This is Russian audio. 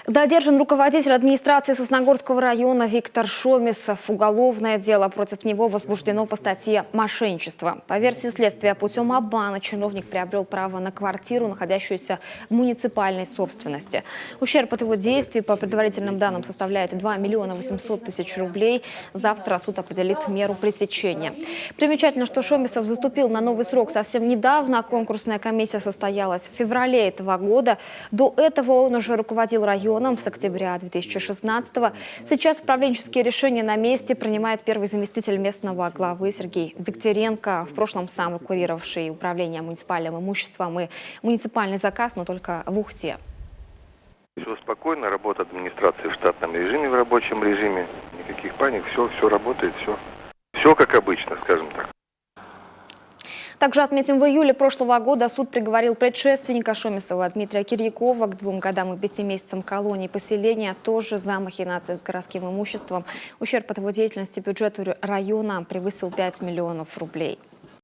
Задержан руководитель администрации Сосногорского района Виктор Шомисов. Уголовное дело против него возбуждено по статье «Мошенничество». По версии следствия, путем обмана чиновник приобрел право на квартиру, находящуюся в муниципальной собственности. Ущерб от его действий по предварительным данным составляет 2 800 000 рублей. Завтра суд определит меру пресечения. Примечательно, что Шомисов заступил на новый срок совсем недавно. Конкурсная комиссия состоялась в феврале этого года. До этого он уже руководил районом с октября 2016-го. Сейчас управленческие решения на месте принимает первый заместитель местного главы Сергей Дегтяренко, в прошлом сам курировавший управление муниципальным имуществом и муниципальный заказ, но только в Ухте. Все спокойно, работа администрации в штатном режиме, в рабочем режиме, никаких паник, все работает, все как обычно, скажем так. Также отметим, в июле прошлого года суд приговорил предшественника Шомисова Дмитрия Кирьякова к 2 годам и 5 месяцам колонии поселения, тоже за махинации с городским имуществом. Ущерб от его деятельности бюджету района превысил 5 миллионов рублей.